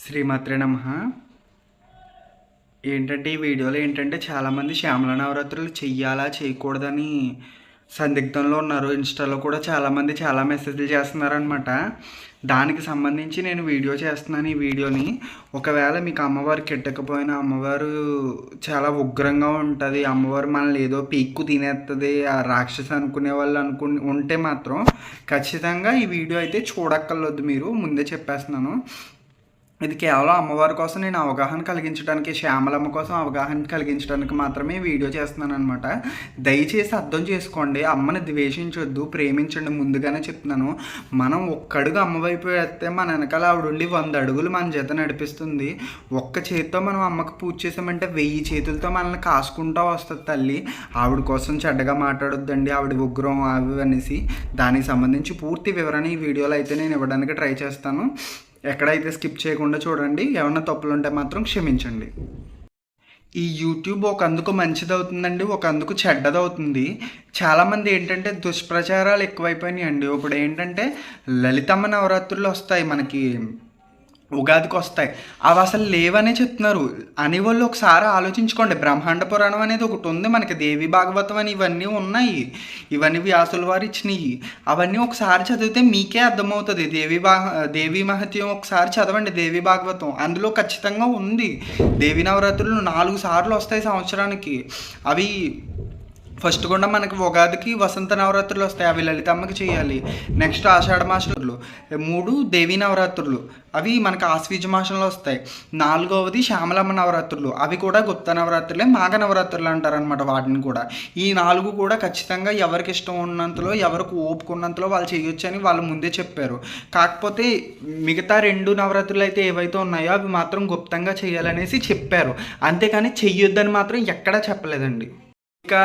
శ్రీమాత్రే నమః. ఏంటంటే ఈ వీడియోలో చాలామంది శ్యామల నవరాత్రులు చెయ్యాలా చేయకూడదని సందిగ్ధంలో ఉన్నారు. ఇన్స్టాలో కూడా చాలామంది చాలా మెసేజ్లు చేస్తున్నారనమాట. దానికి సంబంధించి నేను వీడియో చేస్తున్నాను. ఈ వీడియోని ఒకవేళ మీకు అమ్మవారికి ఎట్టకపోయినా, అమ్మవారు చాలా ఉగ్రంగా ఉంటుంది, అమ్మవారు మనల్ని ఏదో పీక్కు తినేస్తుంది, ఆ రాక్షసి అనుకునే వాళ్ళు ఉంటే మాత్రం ఖచ్చితంగా ఈ వీడియో అయితే చూడక్కర్లేదు. మీరు ముందే చెప్పేస్తున్నాను. ఇది కేవలం అమ్మవారి కోసం నేను అవగాహన కలిగించడానికి, శ్యామలమ్మ కోసం అవగాహన కలిగించడానికి మాత్రమే వీడియో చేస్తున్నాను అనమాట. దయచేసి అర్థం చేసుకోండి. అమ్మని ద్వేషించొద్దు, ప్రేమించండి. ముందుగానే చెప్తున్నాను. మనం ఒక్కడుగు అమ్మ వైపు వేస్తే మన వెనకాల ఆవిడ ఉండి 100 అడుగులు మన చేత నడిపిస్తుంది. ఒక్క చేతితో మనం అమ్మకు పూజ చేసామంటే 1000 చేతులతో మనల్ని కాసుకుంటూ వస్తుంది తల్లి. ఆవిడ కోసం చెడ్డగా మాట్లాడొద్దండి, ఆవిడ ఉగ్రం అవి అనేసి. దానికి సంబంధించి పూర్తి వివరణ ఈ వీడియోలో అయితే నేను ఇవ్వడానికి ట్రై చేస్తాను. ఎక్కడైతే స్కిప్ చేయకుండా చూడండి. ఏమన్నా తప్పులు ఉంటే మాత్రం క్షమించండి. ఈ యూట్యూబ్ ఒక అందుకు మంచిదవుతుందండి, ఒక అందుకు చెడ్డదవుతుంది. చాలామంది దుష్ప్రచారాలు ఎక్కువైపోయినాయండి. ఇప్పుడు లలితమ్మ నవరాత్రులు వస్తాయి, మనకి ఉగాదికి వస్తాయి. అవి అసలు లేవనే చెప్తున్నారు. అనేవాళ్ళు ఒకసారి ఆలోచించుకోండి. బ్రహ్మాండ పురాణం అనేది ఒకటి ఉంది మనకి, దేవి భాగవతం అని ఇవన్నీ ఉన్నాయి. ఇవన్నీ వ్యాసుల వారు ఇచ్చినవి. అవన్నీ ఒకసారి చదివితే మీకే అర్థమవుతుంది. దేవి మహత్యం ఒకసారి చదవండి. దేవి భాగవతం అందులో ఖచ్చితంగా ఉంది. దేవి నవరాత్రులు 4 సార్లు వస్తాయి సంవత్సరానికి. అవి ఫస్ట్ కూడా మనకి ఉగాదికి వసంత నవరాత్రులు వస్తాయి, అవి లలితమ్మకి చేయాలి. నెక్స్ట్ ఆషాఢ మాసంలో 3 దేవీ నవరాత్రులు, అవి మనకి ఆశ్వీజ మాసంలో వస్తాయి. 4వది శ్యామలమ్మ నవరాత్రులు, అవి కూడా గుప్త నవరాత్రులే, మాఘ నవరాత్రులు అంటారనమాట వాటిని కూడా. ఈ 4 కూడా ఖచ్చితంగా ఎవరికి ఇష్టం ఉన్నంతలో, ఎవరికి ఓపుకున్నంతలో వాళ్ళు చేయొచ్చు అని వాళ్ళు ముందే చెప్పారు. కాకపోతే మిగతా 2 నవరాత్రులు అయితే ఏవైతే ఉన్నాయో అవి మాత్రం గుప్తంగా చేయాలనేసి చెప్పారు. అంతేకాని చెయ్యొద్దని మాత్రం ఎక్కడా చెప్పలేదండి. ఇక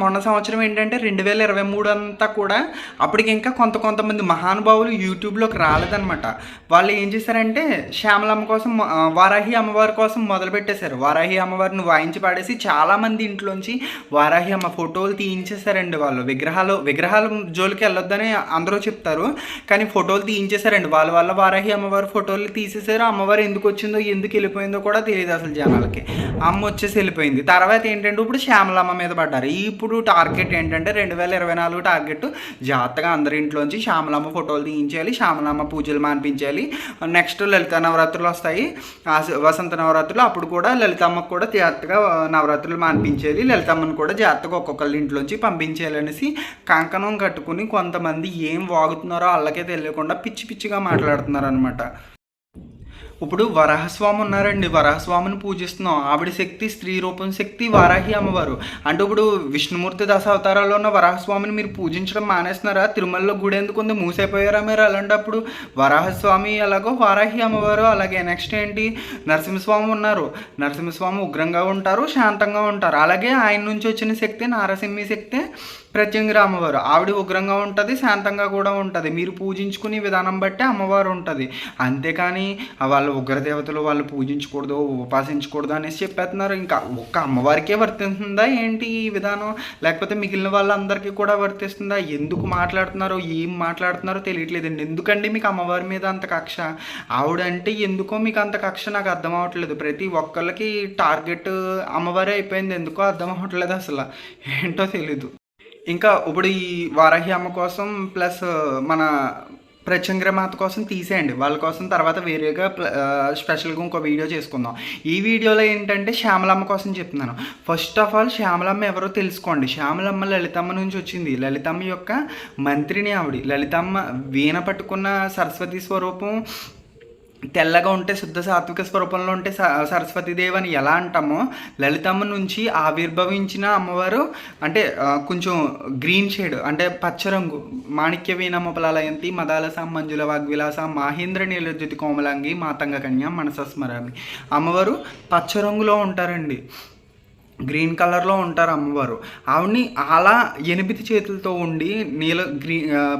మొన్న సంవత్సరం 2023 అంతా కూడా అప్పటికి ఇంకా కొంతమంది మహానుభావులు యూట్యూబ్లోకి రాలేదనమాట. వాళ్ళు ఏం చేశారంటే శ్యామలమ్మ కోసం, వారాహి అమ్మవారి కోసం మొదలుపెట్టేశారు. వారాహి అమ్మవారిని వాయించి పాడేసి చాలామంది ఇంట్లోంచి వారాహి అమ్మ ఫోటోలు తీయించేశారండి. వాళ్ళు విగ్రహాల జోలికి వెళ్ళొద్దని అందరూ చెప్తారు, కానీ ఫోటోలు తీయించేశారండి. వాళ్ళ వారాహి అమ్మవారి ఫోటోలు తీసేశారు. అమ్మవారు ఎందుకు వచ్చిందో ఎందుకు వెళ్ళిపోయిందో కూడా తెలియదు అసలు జనాలకి. అమ్మ వచ్చేసి వెళ్ళిపోయింది. తర్వాత ఇప్పుడు శ్యామలమ్మ మీద పడ్డారు. ఇప్పుడు టార్గెట్ 2024 టార్గెట్ జాగ్రత్తగా అందరి ఇంట్లోంచి శ్యామలమ్మ ఫోటోలు తీయించాలి, శ్యామలమ్మ పూజలు మానిపించాలి. నెక్స్ట్ లలిత నవరాత్రులు వస్తాయి, వసంత నవరాత్రులు. అప్పుడు కూడా లలితమ్మకు కూడా జాగ్రత్తగా నవరాత్రులు మానిపించాలి, లలితమ్మను కూడా జాగ్రత్తగా ఒక్కొక్కళ్ళ ఇంట్లోంచి పంపించాలి అనేసి కంకణం కట్టుకుని కొంతమంది ఏం వాగుతున్నారో వాళ్ళకే తెలియకుండా పిచ్చి పిచ్చిగా మాట్లాడుతున్నారు అనమాట. ఇప్పుడు వరాహస్వామి ఉన్నారండి, వరాహస్వామిని పూజిస్తున్నాం. ఆవిడ శక్తి, స్త్రీ రూపం శక్తి వారాహి అమ్మవారు. అంటే ఇప్పుడు విష్ణుమూర్తి 10 అవతారాల్లో ఉన్న వరాహస్వామిని మీరు పూజించడం మానేస్తున్నారా? తిరుమలలో గుడి ఎందుకు ఉంది, మూసైపోయారా మీరు? అలాంటప్పుడు వరాహస్వామి ఎలాగో వారాహి అమ్మవారు అలాగే. నెక్స్ట్ నరసింహస్వామి ఉన్నారు. నరసింహస్వామి ఉగ్రంగా ఉంటారు, శాంతంగా ఉంటారు. అలాగే ఆయన నుంచి వచ్చిన శక్తి నారసింహి శక్తి ప్రత్యంగిర అమ్మవారు. ఆవిడ ఉగ్రంగా ఉంటుంది, శాంతంగా కూడా ఉంటుంది. మీరు పూజించుకునే విధానం బట్టి అమ్మవారు ఉంటుంది. అంతేకాని వాళ్ళు ఉగ్రదేవతలు, వాళ్ళు పూజించకూడదు, ఉపాసించకూడదు అనేసి చెప్పేస్తున్నారు. ఇంకా ఒక్క అమ్మవారికే వర్తిస్తుందా ఏంటి ఈ విధానం, లేకపోతే మిగిలిన వాళ్ళందరికీ కూడా వర్తిస్తుందా? ఎందుకు మాట్లాడుతున్నారో, ఏం మాట్లాడుతున్నారో తెలియట్లేదండి. ఎందుకండి మీకు అమ్మవారి మీద అంత కక్ష? ఆవిడంటే ఎందుకో మీకు అంత కక్ష నాకు అర్థం అవ్వట్లేదు. ప్రతి ఒక్కళ్ళకి టార్గెట్ అమ్మవారే అయిపోయింది. ఎందుకో అర్థం అవ్వట్లేదు అసలు, ఏంటో తెలీదు. ఇంకా ఇప్పుడు ఈ వారాహి అమ్మ కోసం ప్లస్ మన ప్రత్యంగిర మాత కోసం తీసేయండి. వాళ్ళ కోసం తర్వాత వేరేగా స్పెషల్గా ఇంకో వీడియో చేసుకుందాం. ఈ వీడియోలో శ్యామలమ్మ కోసం చెప్తున్నాను. ఫస్ట్ ఆఫ్ ఆల్ శ్యామలమ్మ ఎవరో తెలుసుకోండి. శ్యామలమ్మ లలితమ్మ నుంచి వచ్చింది. లలితమ్మ యొక్క మంత్రిని ఆవిడ. లలితమ్మ వీణ పట్టుకున్న సరస్వతి స్వరూపం. తెల్లగా ఉంటే శుద్ధ సాత్విక స్వరూపంలో ఉంటే సరస్వతీదేవి అని ఎలా అంటామో, లలితమ్మ నుంచి ఆవిర్భవించిన అమ్మవారు అంటే కొంచెం గ్రీన్ షేడ్, అంటే పచ్చరంగు. మాణిక్య వీణమపలాలయంతి మదాలసాం మంజుల వాగ్విలాసం మాహేంద్ర నీలజ్యోతి కోమలాంగి మాతంగ కన్య మనసస్మరామి. అమ్మవారు పచ్చరంగులో ఉంటారండి, గ్రీన్ కలర్లో ఉంటారు అమ్మవారు. ఆవిడ్ని అలా 8 చేతులతో ఉండి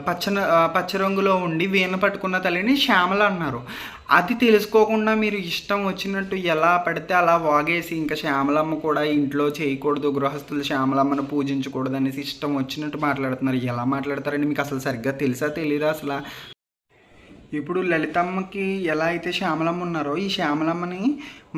పచ్చ రంగులో ఉండి వీణ పట్టుకున్న తల్లిని శ్యామల అన్నారు. అది తెలుసుకోకుండా మీరు ఇష్టం వచ్చినట్టు ఎలా పడితే అలా వాగేసి, ఇంకా శ్యామలమ్మ కూడా ఇంట్లో చేయకూడదు, గృహస్థులు శ్యామలమ్మను పూజించకూడదు అనేసి ఇష్టం వచ్చినట్టు మాట్లాడుతున్నారు. ఎలా మాట్లాడతారండి? మీకు అసలు సరిగ్గా తెలుసా తెలీదా అసలు? ఇప్పుడు లలితమ్మకి ఎలా అయితే శ్యామలమ్మ ఉన్నారో ఈ శ్యామలమ్మని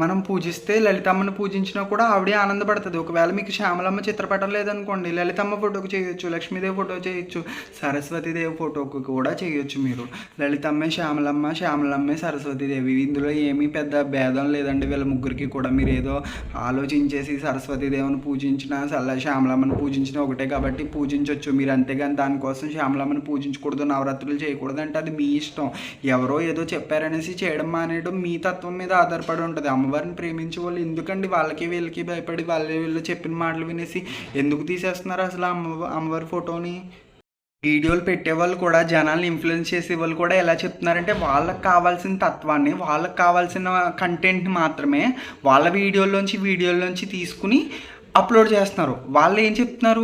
మనం పూజిస్తే లలితమ్మని పూజించినా కూడా ఆవిడే ఆనందపడుతుంది. ఒకవేళ మీకు శ్యామలమ్మ చిత్రపటం లేదనుకోండి, లలితమ్మ ఫోటోకి చేయొచ్చు, లక్ష్మీదేవి ఫోటో చేయొచ్చు, సరస్వతీదేవి ఫోటోకి కూడా చేయొచ్చు. మీరు లలితమ్మే శ్యామలమ్మ, శ్యామలమ్మే సరస్వతీదేవి, ఇందులో ఏమీ పెద్ద భేదం లేదండి. వీళ్ళ ముగ్గురికి కూడా మీరు ఏదో ఆలోచించేసి సరస్వతీదేవిని పూజించిన శ్యామలమ్మని పూజించిన ఒకటే కాబట్టి పూజించవచ్చు మీరు. అంతేగాని దానికోసం శ్యామలమ్మని పూజించకూడదు, నవరాత్రులు చేయకూడదు అంటే అది మీ ఇష్టం. ఎవరో ఏదో చెప్పారనేసి చేయడం మానేయడం మీ తత్వం మీద ఆధారపడి ఉంటుంది. అమ్మవారిని ప్రేమించే వాళ్ళు ఎందుకండి వాళ్ళకి వీళ్ళకి భయపడి వీళ్ళు చెప్పిన మాటలు వినేసి ఎందుకు తీసేస్తున్నారు అసలు అమ్మవారి ఫోటోని? వీడియోలు పెట్టేవాళ్ళు కూడా, జనాల్ని ఇన్ఫ్లుయెన్స్ చేసే వాళ్ళు కూడా ఎలా చెప్తున్నారంటే వాళ్ళకి కావాల్సిన తత్వాన్ని, వాళ్ళకి కావాల్సిన కంటెంట్ని మాత్రమే వాళ్ళ వీడియోల్లోంచి తీసుకుని అప్లోడ్ చేస్తున్నారు. వాళ్ళు ఏం చెప్తున్నారు,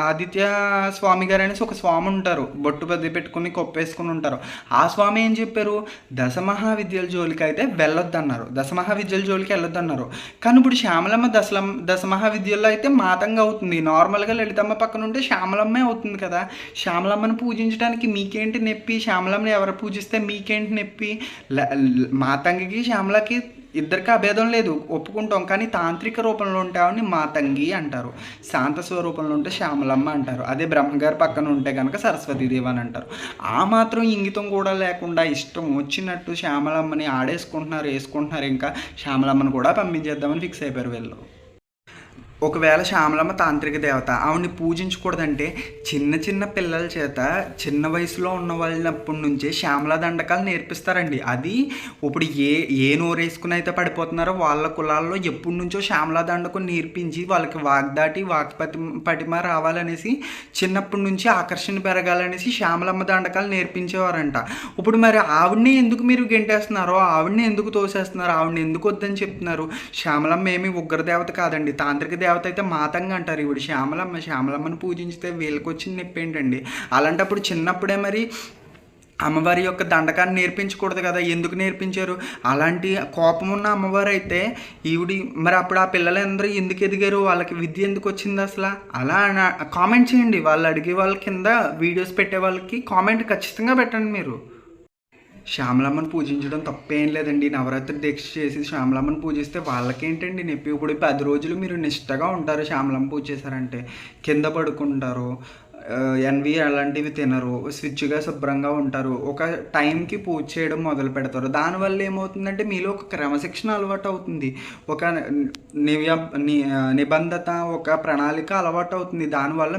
ఆదిత్య స్వామి గారు అనేసి ఒక స్వామి ఉంటారు, బొట్టు పెద్ద పెట్టుకుని కొప్పేసుకుని ఉంటారు. ఆ స్వామి ఏం చెప్పారు, దశమహావిద్యల జోలికి అయితే వెళ్ళొద్దన్నారు, దశమహావిద్యల జోలికి వెళ్ళొద్దన్నారు. కానీ ఇప్పుడు శ్యామలమ్మ దశమహావిద్యల్లో అయితే మాతంగా అవుతుంది. నార్మల్గా లలితమ్మ పక్కన ఉంటే శ్యామలమ్మే అవుతుంది కదా. శ్యామలమ్మని పూజించడానికి మీకేంటి నొప్పి? శ్యామలమ్మని ఎవరు పూజిస్తే మీకేంటి నొప్పి? మాతంగికి శ్యామలకి ఇద్దరికి అభేదం లేదు, ఒప్పుకుంటాం. కానీ తాంత్రిక రూపంలో ఉంటే ఆవిడని మాతంగి అంటారు, శాంత స్వరూపంలో ఉంటే శ్యామలమ్మ అంటారు. అదే బ్రహ్మగారి పక్కన ఉంటే కనుక సరస్వతీదేవి అని అంటారు. ఆ మాత్రం ఇంగితం కూడా లేకుండా ఇష్టం వచ్చినట్టు శ్యామలమ్మని వేసుకుంటున్నారు. ఇంకా శ్యామలమ్మని కూడా పంపించేద్దామని ఫిక్స్ అయిపోయారు వీళ్ళు. ఒకవేళ శ్యామలమ్మ తాంత్రిక దేవత, ఆవిడని పూజించకూడదంటే చిన్న పిల్లల చేత చిన్న వయసులో ఉన్న వాళ్ళప్పటి నుంచే శ్యామల దండకాలు నేర్పిస్తారండి. అది ఇప్పుడు ఏ నోరేసుకుని అయితే పడిపోతున్నారో వాళ్ళ కులాల్లో ఎప్పటి నుంచో శ్యామల దండకం నేర్పించి వాళ్ళకి వాగ్దాటి పటిమ రావాలనేసి చిన్నప్పటి నుంచి ఆకర్షణ పెరగాలనేసి శ్యామలమ్మ దండకాలు నేర్పించేవారంట. ఇప్పుడు మరి ఆవిడని ఎందుకు మీరు గెంటేస్తున్నారో, ఆవిడని ఎందుకు తోసేస్తున్నారు, ఆవిడని ఎందుకు వద్దని చెప్తున్నారు? శ్యామలమ్మ ఏమి ఉగ్రదేవత కాదండి, తాంత్రిక దేవత అయితే మాతంగా అంటారు. ఇప్పుడు శ్యామలమ్మని పూజించితే వీళ్ళకి వచ్చిన నొప్పి ఏంటండి? అలాంటప్పుడు చిన్నప్పుడే మరి అమ్మవారి యొక్క దండకాన్ని నేర్పించకూడదు కదా. ఎందుకు నేర్పించారు? అలాంటి కోపం ఉన్న అమ్మవారు అయితే ఈవిడి మరి అప్పుడు ఆ పిల్లలందరూ ఎందుకు ఎదిగారు, వాళ్ళకి విద్య ఎందుకు వచ్చింది అసలు? అలా కామెంట్ చేయండి. వాళ్ళు అడిగే వాళ్ళ కింద వీడియోస్ పెట్టే వాళ్ళకి కామెంట్ ఖచ్చితంగా పెట్టండి మీరు. శ్యామలమ్మని పూజించడం తప్పేం లేదండి. నవరాత్రి దీక్ష చేసి శ్యామలమ్మని పూజిస్తే వాళ్ళకేంటండి నొప్పి? ఇప్పుడు 10 రోజులు మీరు నిష్టగా ఉంటారు. శ్యామలమ్మ పూజ చేశారంటే కింద పడుకుంటారు, ఎన్వి అలాంటివి తినరు, స్విచ్గా శుభ్రంగా ఉంటారు, ఒక టైంకి పూజ చేయడం మొదలు పెడతారు. దానివల్ల ఏమవుతుందంటే మీలో ఒక క్రమశిక్షణ అలవాటు అవుతుంది, ఒక నిబంధత, ఒక ప్రణాళిక అలవాటు అవుతుంది. దానివల్ల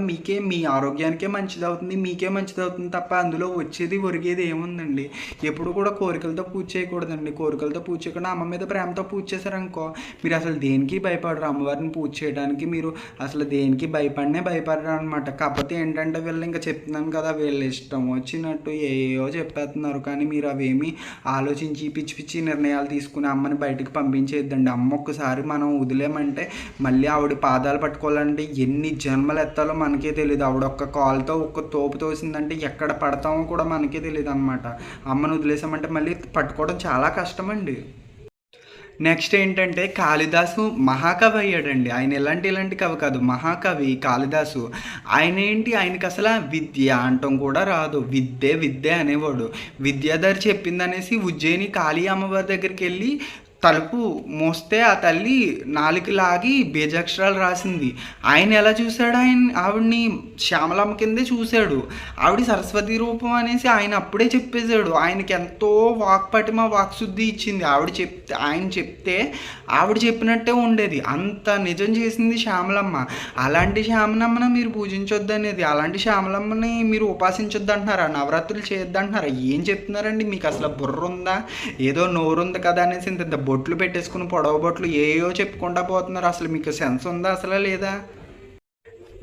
మీ ఆరోగ్యానికే మంచిది అవుతుంది, మీకే మంచిది అవుతుంది తప్ప అందులో వచ్చేది ఒరిగేది ఏముందండి? ఎప్పుడు కూడా కోరికలతో పూజ చేయకూడదండి. కోరికలతో పూజ చేయకుండా అమ్మ మీద ప్రేమతో పూజ చేశారనుకో మీరు అసలు దేనికి భయపడరు. అమ్మవారిని పూజ చేయడానికి మీరు అసలు దేనికి భయపడరు అనమాట. కాకపోతే ఏంటంటే వీళ్ళు ఇంకా చెప్తున్నాను కదా, వీళ్ళు ఇష్టం వచ్చినట్టు ఏయో చెప్పేస్తున్నారు. కానీ మీరు అవేమీ ఆలోచించి పిచ్చి నిర్ణయాలు తీసుకుని అమ్మని బయటకు పంపించేద్దండి. అమ్మ ఒక్కసారి మనం వదిలేమంటే మళ్ళీ ఆవిడ పాదాలు పట్టుకోవాలంటే ఎన్ని జన్మలు ఎత్తాలో మనకే తెలియదు. ఆవిడ ఒక్క కాలుతో ఒక్క తోపు తోసిందంటే ఎక్కడ పడతామో కూడా మనకే తెలియదు అనమాట. అమ్మను వదిలేసామంటే మళ్ళీ పట్టుకోవడం చాలా కష్టమండి. నెక్స్ట్ ఏంటంటే కాళిదాసు మహాకవి అయ్యాడండి. ఆయన ఇలాంటి కవి కాదు, మహాకవి కాళిదాసు. ఆయనకి అసలు విద్య అంటాం కూడా రాదు, విద్య అనేవాడు. విద్యాధరి చెప్పిందనేసి ఉజ్జయిని కాళీ అమ్మవారి దగ్గరికి వెళ్ళి తలుపు మోస్తే ఆ తల్లి నాలుగు లాగి బీజాక్షరాలు రాసింది. ఆయన ఎలా చూశాడు? ఆవిడ్ని శ్యామలమ్మ కిందే చూశాడు. ఆవిడ సరస్వతి రూపం అనేసి ఆయన అప్పుడే చెప్పేశాడు. ఆయనకి ఎంతో వాక్పటిమ వాక్శుద్ధి ఇచ్చింది. ఆయన చెప్తే ఆవిడ చెప్పినట్టే ఉండేది. అంత నిజం చేసింది శ్యామలమ్మ. అలాంటి శ్యామలమ్మని మీరు పూజించొద్దు అనేది, అలాంటి శ్యామలమ్మని మీరు ఉపాసించొద్దు అంటున్నారా, నవరాత్రులు చేయొద్దు అంటున్నారా? ఏం చెప్తున్నారండి? మీకు అసలు బుర్ర ఉందా? ఏదో నోరుంది కదా అనేసి ఇంత బొట్లు పెట్టేసుకుని పొడవ బొట్లు ఏయో చెప్పుకుంటా పోతున్నారు. అసలు మీకు సెన్స్ ఉందా అసలు లేదా?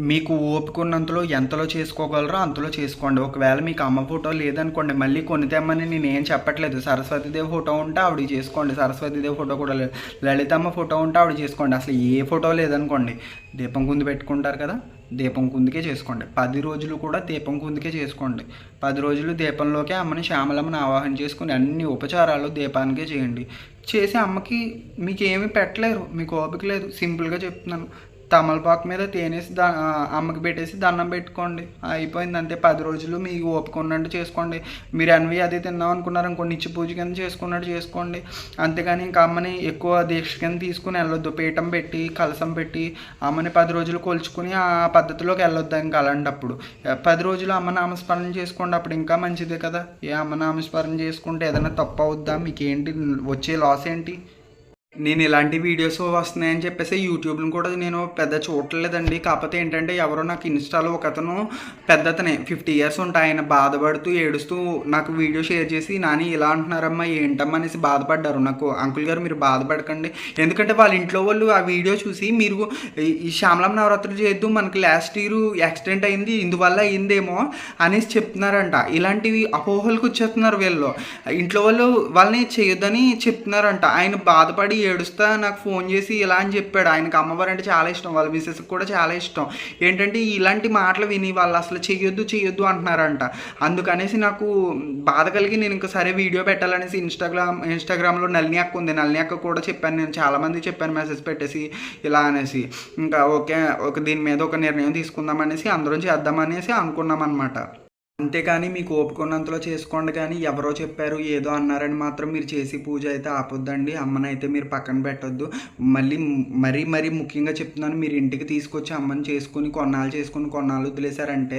మీకు ఓపికన్నంతలో ఎంతలో చేసుకోగలరో అంతలో చేసుకోండి. ఒకవేళ మీకు అమ్మ ఫోటో లేదనుకోండి, మళ్ళీ కొని తెమ్మని నేనేం చెప్పట్లేదు. సరస్వతీదేవి ఫోటో ఉంటే ఆవిడ చేసుకోండి, సరస్వతీదేవి ఫోటో కూడా లేదు. లలితమ్మ ఫోటో ఉంటే ఆవిడ చేసుకోండి. అసలు ఏ ఫోటో లేదనుకోండి, దీపం కుంది పెట్టుకుంటారు కదా, దీపం కుందికే చేసుకోండి. 10 రోజులు కూడా దీపం కుందికే చేసుకోండి. 10 రోజులు దీపంలోకే అమ్మని శ్యామలమ్మని ఆవాహన చేసుకుని అన్ని ఉపచారాలు దీపానికే చేయండి. చేసి అమ్మకి మీకు ఏమీ పెట్టలేరు, మీకు ఓపిక లేదు. సింపుల్గా చెప్తున్నాను. తమలపాకు మీద తేనేసి అమ్మకి పెట్టేసి దండం పెట్టుకోండి, అయిపోయింది అంతే. 10 రోజులు మీకు ఓపిక ఉన్నట్టు చేసుకోండి. మీరు అన్వి అది తిన్నాం అనుకున్నారు అనుకోండి, నిత్య పూజ కింద చేసుకున్నట్టు చేసుకోండి. అంతేగాని ఇంకా అమ్మని ఎక్కువ దీక్ష కింద తీసుకుని వెళ్ళొద్దు. పీఠం పెట్టి కలసం పెట్టి అమ్మని 10 రోజులు కొలుచుకుని ఆ పద్ధతిలోకి వెళ్ళొద్దు. ఇంకా అలాంటప్పుడు 10 రోజులు అమ్మ నామస్మరణ చేసుకోండి, అప్పుడు ఇంకా మంచిదే కదా. ఏ అమ్మ నామస్మరణ చేసుకుంటే ఏదైనా తప్పు అవుద్దా? మీకు ఏంటి వచ్చే లాస్ ఏంటి? నేను ఇలాంటి వీడియోస్ వస్తున్నాయని చెప్పేసి యూట్యూబ్లో కూడా నేను పెద్ద చూడలేదండి. కాకపోతే ఏంటంటే ఎవరో నాకు ఇన్స్టాలో ఒక అతను పెద్దతనే 50 ఇయర్స్ ఉంటాయి, ఆయన బాధపడుతూ ఏడుస్తూ నాకు వీడియో షేర్ చేసి నాని ఇలా అంటున్నారమ్మా ఏంటమ్మా అనేసి బాధపడ్డారు. నాకు అంకుల్ గారు మీరు బాధపడకండి, ఎందుకంటే వాళ్ళ ఇంట్లో వాళ్ళు ఆ వీడియో చూసి మీరు ఈ శ్యామలం నవరాత్రులు చేయొద్దు, మనకి లాస్ట్ ఇయర్ యాక్సిడెంట్ అయింది ఇందువల్ల అయిందేమో అనేసి చెప్తున్నారంట. ఇలాంటివి అపోహలకు వచ్చేస్తున్నారు వీళ్ళు. ఇంట్లో వాళ్ళు వాళ్ళని చేయొద్దని చెప్తున్నారంట. ఆయన బాధపడి ఏడుస్తా నాకు ఫోన్ చేసి ఇలా అని చెప్పాడు. ఆయనకు అమ్మవారు అంటే చాలా ఇష్టం, వాళ్ళ మిస్సెస్కి కూడా చాలా ఇష్టం. ఏంటంటే ఇలాంటి మాటలు విని వాళ్ళు అసలు చెయ్యొద్దు అంటున్నారంట. అందుకనేసి నాకు బాధ కలిగి నేను ఇంకా సరే వీడియో పెట్టాలనేసి ఇన్స్టాగ్రామ్లో నళిని అక్క ఉంది, నళిని అక్క కూడా చెప్పాను, నేను చాలామంది చెప్పాను మెసేజ్ పెట్టేసి ఇలా అనేసి. ఇంకా ఓకే దీని మీద ఒక నిర్ణయం తీసుకుందామనేసి అందరం చేద్దామనేసి అనుకున్నాం అనమాట. అంతేకాని మీకు ఓపుకున్నంతలో చేసుకోండి, కానీ ఎవరో చెప్పారు ఏదో అన్నారని మాత్రం మీరు చేసి పూజ అయితే ఆపొద్దండి. అమ్మనైతే మీరు పక్కన పెట్టొద్దు. మరీ ముఖ్యంగా చెప్తున్నాను, మీరు ఇంటికి తీసుకొచ్చి అమ్మని చేసుకుని కొన్నాళ్ళు వదిలేశారంటే,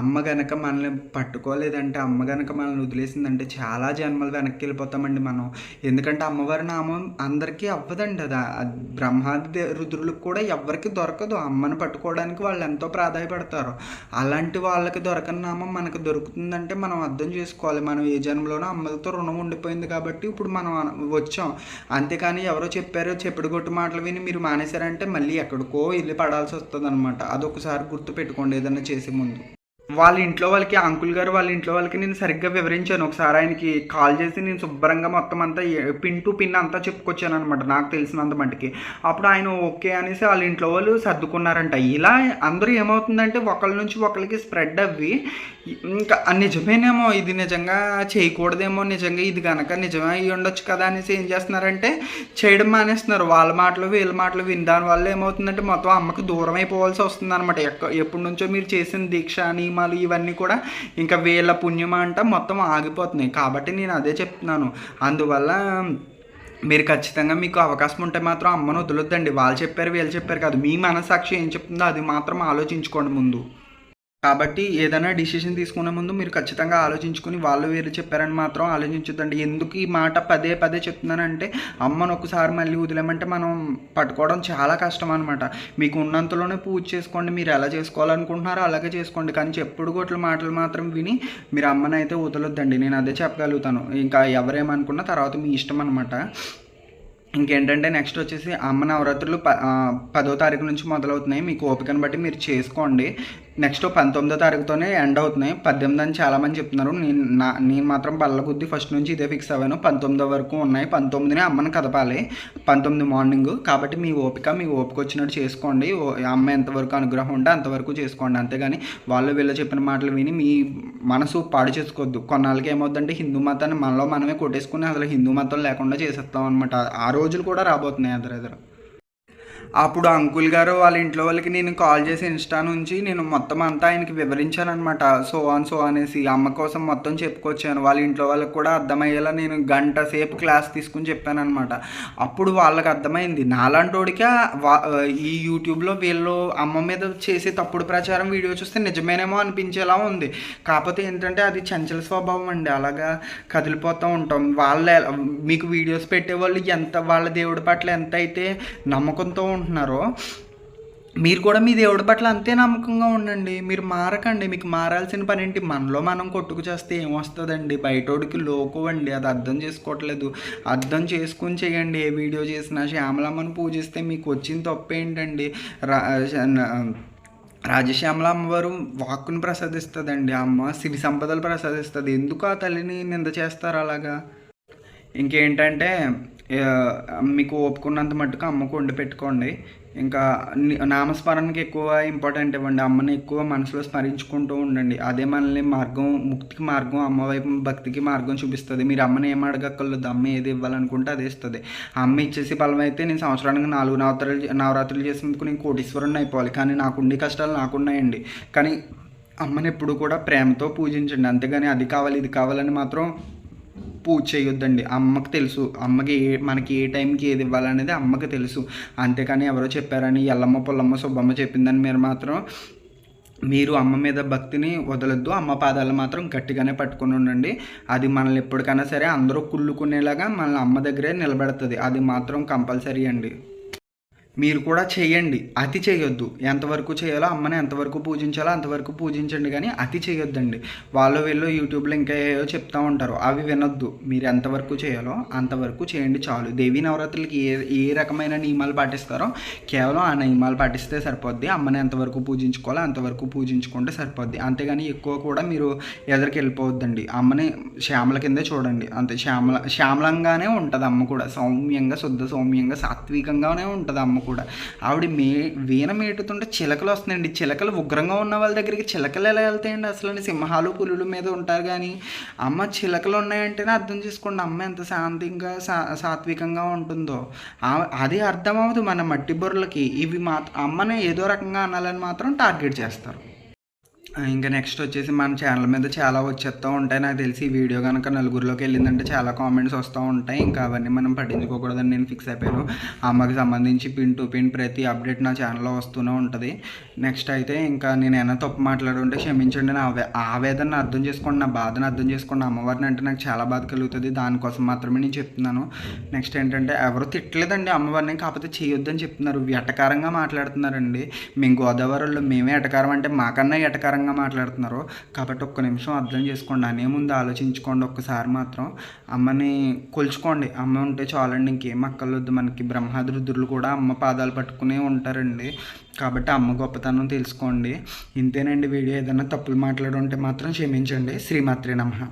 అమ్మ గనక మనల్ని పట్టుకోలేదంటే, అమ్మ గనక మనల్ని వదిలేసిందంటే చాలా జన్మలు వెనక్కి వెళ్ళిపోతామండి మనం. ఎందుకంటే అమ్మవారి నామం అందరికీ అవ్వదండి. అది బ్రహ్మాది రుద్రులకు కూడా ఎవరికి దొరకదు. అమ్మని పట్టుకోవడానికి వాళ్ళు ఎంతో ప్రాధాయపడతారు. అలాంటి వాళ్ళకి దొరకని నామం మనకు దొరుకుతుందంటే మనం అర్థం చేసుకోవాలి, మనం ఏ జన్మలోనో అమ్మలతో రుణం ఉండిపోయింది కాబట్టి ఇప్పుడు మనం వచ్చాం. అంతేకాని ఎవరో చెప్పారో చెప్పుడుగొట్టు మాటలు విని మీరు మానేశారంటే మళ్ళీ ఎక్కడికో వెళ్ళి పడాల్సి వస్తుంది అనమాట. అదొకసారి గుర్తు పెట్టుకోండి ఏదైనా చేసే ముందు. వాళ్ళ ఇంట్లో వాళ్ళకి అంకుల్ గారు వాళ్ళ ఇంట్లో వాళ్ళకి నేను సరిగ్గా వివరించాను. ఒకసారి ఆయనకి కాల్ చేసి నేను శుభ్రంగా మొత్తం అంతా పిన్ టు పిన్ అంతా చెప్పుకొచ్చాను అనమాట నాకు తెలిసినంత మటుకి. అప్పుడు ఆయన ఓకే అనేసి వాళ్ళ ఇంట్లో వాళ్ళు సర్దుకున్నారంట. ఇలా అందరూ ఏమవుతుందంటే ఒకళ్ళ నుంచి ఒకరికి స్ప్రెడ్ అవ్వి ఇంకా నిజమేనేమో, ఇది నిజంగా చేయకూడదేమో, నిజంగా ఇది కనుక నిజమే అయ్యి ఉండొచ్చు కదా అనేసి ఏం చేస్తున్నారంటే చేయడం మానేస్తున్నారు. వాళ్ళ మాటలు వీళ్ళ మాటలు విని దానివల్ల ఏమవుతుందంటే మొత్తం అమ్మకి దూరం అయిపోవాల్సి వస్తుంది అనమాట. ఎప్పటి నుంచో మీరు చేసిన దీక్ష నియమాలు ఇవన్నీ కూడా ఇంకా వీళ్ళ పుణ్యమా అంట మొత్తం ఆగిపోతున్నాయి. కాబట్టి నేను అదే చెప్తున్నాను. అందువల్ల మీరు ఖచ్చితంగా మీకు అవకాశం ఉంటే మాత్రం అమ్మను వదలొద్దండి. వాళ్ళు చెప్పారు వీళ్ళు చెప్పారు కాదు, మీ మనస్సాక్షి ఏం చెప్తుందో అది మాత్రం ఆలోచించుకోండి ముందు. కాబట్టి ఏదైనా డిసిషన్ తీసుకునే ముందు మీరు ఖచ్చితంగా ఆలోచించుకుని వాళ్ళు వీళ్ళు చెప్పారని మాత్రం ఆలోచించొద్దండి. ఎందుకు ఈ మాట పదే చెప్తున్నానంటే, అమ్మను ఒకసారి మళ్ళీ వదిలేమంటే మనం పట్టుకోవడం చాలా కష్టం అనమాట. మీకు ఉన్నంతలోనే పూజ చేసుకోండి, మీరు ఎలా చేసుకోవాలనుకుంటున్నారో అలాగే చేసుకోండి, కానీ చెప్పుడు గొట్ల మాటలు మాత్రం విని మీరు అమ్మని అయితే వదలొద్దండి. నేను అదే చెప్పగలుగుతాను. ఇంకా ఎవరేమనుకున్నా తర్వాత మీ ఇష్టం అనమాట. ఇంకేంటంటే నెక్స్ట్ వచ్చేసి అమ్మ నవరాత్రులు 10వ తారీఖు నుంచి మొదలవుతున్నాయి. మీకు ఓపికను బట్టి మీరు చేసుకోండి. నెక్స్ట్ 19వ తారీఖుతోనే ఎండ్ అవుతున్నాయి. 18 అని చాలామంది చెప్తున్నారు. నేను మాత్రం బల్ల కొద్దీ ఫస్ట్ నుంచి ఇదే ఫిక్స్ అవ్వాను. 19 వరకు ఉన్నాయి. 19నే అమ్మని కదపాలి, 19 మార్నింగ్. కాబట్టి మీ ఓపిక వచ్చినట్టు చేసుకోండి. అమ్మ ఎంతవరకు అనుగ్రహం ఉంటే అంతవరకు చేసుకోండి. అంతేగాని వాళ్ళు వీళ్ళు చెప్పిన మాటలు విని మీ మనసు పాడు చేసుకోవద్దు. కొన్నాళ్ళకి ఏమవుతుందంటే హిందూ మతాన్ని మనలో మనమే కొట్టేసుకుని అసలు హిందూ మతం లేకుండా చేసేస్తాం అనమాట. ఆ రోజులు కూడా రాబోతున్నాయి ఎదురెదురు. అప్పుడు అంకుల్ గారు వాళ్ళ ఇంట్లో వాళ్ళకి నేను కాల్ చేసి ఇన్స్టా నుంచి నేను మొత్తం అంతా ఆయనకి వివరించానమాట. సో అనేసి అమ్మ కోసం మొత్తం చెప్పుకొచ్చాను. వాళ్ళ ఇంట్లో వాళ్ళకి కూడా అర్థమయ్యేలా నేను గంట సేపు క్లాస్ తీసుకుని చెప్పానమాట. అప్పుడు వాళ్ళకి అర్థమైంది. నాలాంటోడికి ఈ యూట్యూబ్లో వీళ్ళు అమ్మ మీద చేసే తప్పుడు ప్రచారం వీడియో చూస్తే నిజమేనేమో అనిపించేలా ఉంది. కాకపోతే ఏంటంటే అది చంచల స్వభావం అండి, అలాగా కదిలిపోతూ ఉంటాం. మీకు వీడియోస్ పెట్టేవాళ్ళు వాళ్ళ దేవుడి పట్ల ఎంత అయితే నమ్మకంతో ఉంటున్నారో మీరు కూడా మీ దేవుడి పట్ల అంతే నమ్మకంగా ఉండండి. మీరు మారకండి. మీకు మారాల్సిన పని ఏంటి? మనలో మనం కొట్టుకు చేస్తే ఏమొస్తుందండి? బయటోడికి లోకు అండి, అది అర్థం చేసుకోవట్లేదు. అర్థం చేసుకుని చేయండి. ఏ వీడియో చేసినా శ్యామలమ్మను పూజిస్తే మీకు వచ్చిన తప్పు ఏంటండి? రాజశ్యామల అమ్మవారు వాక్కును ప్రసాదిస్తుందండి. అమ్మ సిరి సంపదలు ప్రసాదిస్తుంది. ఎందుకు ఆ తల్లిని నింద చేస్తారు అలాగా? ఇంకేంటంటే మీకు ఒప్పుకున్నంత మట్టుకు అమ్మకు వండి పెట్టుకోండి. ఇంకా నామస్మరణకి ఎక్కువ ఇంపార్టెంట్ ఇవ్వండి. అమ్మని ఎక్కువ మనసులో స్మరించుకుంటూ ఉండండి. అదే మనల్ని మార్గం, ముక్తికి మార్గం, అమ్మ వైపు భక్తికి మార్గం చూపిస్తుంది. మీరు అమ్మని ఏం అడగక్కర్లేదు, అమ్మ ఏది ఇవ్వాలనుకుంటే అది ఇస్తుంది. అమ్మ ఇచ్చేసి బలం అయితే నేను సంవత్సరానికి 4 నవరాత్రులు చేసినందుకు నేను కోటీశ్వరుని అయిపోవాలి, కానీ నాకుండే కష్టాలు నాకున్నాయండి. కానీ అమ్మని ఎప్పుడు కూడా ప్రేమతో పూజించండి, అంతేగాని అది కావాలి ఇది కావాలని మాత్రం పూజ చేయొద్దండి. అమ్మకి తెలుసు, అమ్మకి మనకి ఏ టైంకి ఏది ఇవ్వాలనేది అమ్మకి తెలుసు. అంతేకాని ఎవరో చెప్పారని ఎల్లమ్మ పుల్లమ్మ సుబ్బమ్మ చెప్పిందని మీరు అమ్మ మీద భక్తిని వదలొద్దు. అమ్మ పాదాలు మాత్రం గట్టిగానే పట్టుకుని ఉండండి. అది మనల్ని ఎప్పటికైనా సరే అందరూ కుళ్ళుకునేలాగా మనల్ని అమ్మ దగ్గరే నిలబెడుతుంది. అది మాత్రం కంపల్సరీ అండి. మీరు కూడా చేయండి, అతి చేయొద్దు. ఎంతవరకు చేయాలో అమ్మని ఎంతవరకు పూజించాలో అంతవరకు పూజించండి, కానీ అతి చేయొద్దండి. వీళ్ళు యూట్యూబ్లో ఇంకా ఏవో చెప్తూ ఉంటారు, అవి వినొద్దు. మీరు ఎంతవరకు చేయాలో అంతవరకు చేయండి చాలు. దేవీ నవరాత్రులకి ఏ రకమైన నియమాలు పాటిస్తారో కేవలం ఆ నియమాలు పాటిస్తే సరిపోద్ది. అమ్మని ఎంతవరకు పూజించుకోవాలో అంతవరకు పూజించుకుంటే సరిపోద్ది. అంతేగాని ఎక్కువ కూడా మీరు ఎదురికి వెళ్ళిపోవద్దండి. అమ్మని శ్యామల కిందే చూడండి, అంతే. శ్యామలంగానే ఉంటుంది అమ్మ కూడా, సౌమ్యంగా, శుద్ధ సౌమ్యంగా, సాత్వికంగానే ఉంటుంది అమ్మ కూడా. ఆవిడ వీణ మీటుతుంటే చిలకలు వస్తున్నాయండి. చిలకలు ఉగ్రంగా ఉన్న వాళ్ళ దగ్గరికి చిలకలు ఎలా వెళ్తాయండి? అసలు సింహాలు పులుల మీద ఉంటారు, కానీ అమ్మ చిలకలు ఉన్నాయంటేనే అర్థం చేసుకోండి అమ్మ ఎంత శాంతంగా సాత్వికంగా ఉంటుందో. అది అర్థం అవ్వదు మన మట్టి బుర్రలకి. ఇవి అమ్మని ఏదో రకంగా అనాలని మాత్రం టార్గెట్ చేస్తారు. ఇంకా నెక్స్ట్ వచ్చేసి మన ఛానల్ మీద చాలా వచ్చేస్తూ ఉంటాయి. నాకు తెలిసి ఈ వీడియో కనుక నలుగురిలోకి వెళ్ళిందంటే చాలా కామెంట్స్ వస్తూ ఉంటాయి. ఇంకా అవన్నీ మనం పట్టించుకోకూడదని నేను ఫిక్స్ అయిపోయాను. అమ్మకి సంబంధించి పిన్ టు పిన్ ప్రతి అప్డేట్ నా ఛానల్లో వస్తూనే ఉంటుంది. నెక్స్ట్ అయితే ఇంకా నేను ఏమైనా తప్పు మాట్లాడుంటే క్షమించండి. నా ఆవేదన అర్థం చేసుకోండి, నా బాధను అర్థం చేసుకోండి. అమ్మవారిని అంటే నాకు చాలా బాధ కలుగుతుంది, దానికోసం మాత్రమే నేను చెప్తున్నాను. నెక్స్ట్ ఏంటంటే ఎవరు తిట్టలేదండి అమ్మవారిని, కాకపోతే చేయొద్దని చెప్తున్నారు. ఎటకారంగా మాట్లాడుతున్నారండి. మేము గోదావరిలో మేమే ఎటకారం అంటే మాకన్నా ఎటకారం మాట్లాడుతున్నారు. కాబట్టి ఒక్క నిమిషం అర్థం చేసుకోండి, అనే ముందు ఆలోచించుకోండి. ఒక్కసారి మాత్రం అమ్మని కొలుచుకోండి. అమ్మ ఉంటే చాలండి, ఇంకేం అక్కర్లేదు మనకి. బ్రహ్మాది రుద్రులు కూడా అమ్మ పాదాలు పట్టుకునే ఉంటారండి. కాబట్టి అమ్మ గొప్పతనం తెలుసుకోండి. ఇంతేనండి వీడియో. ఏదైనా తప్పులు మాట్లాడుంటే మాత్రం క్షమించండి. శ్రీమాత్రే నమః.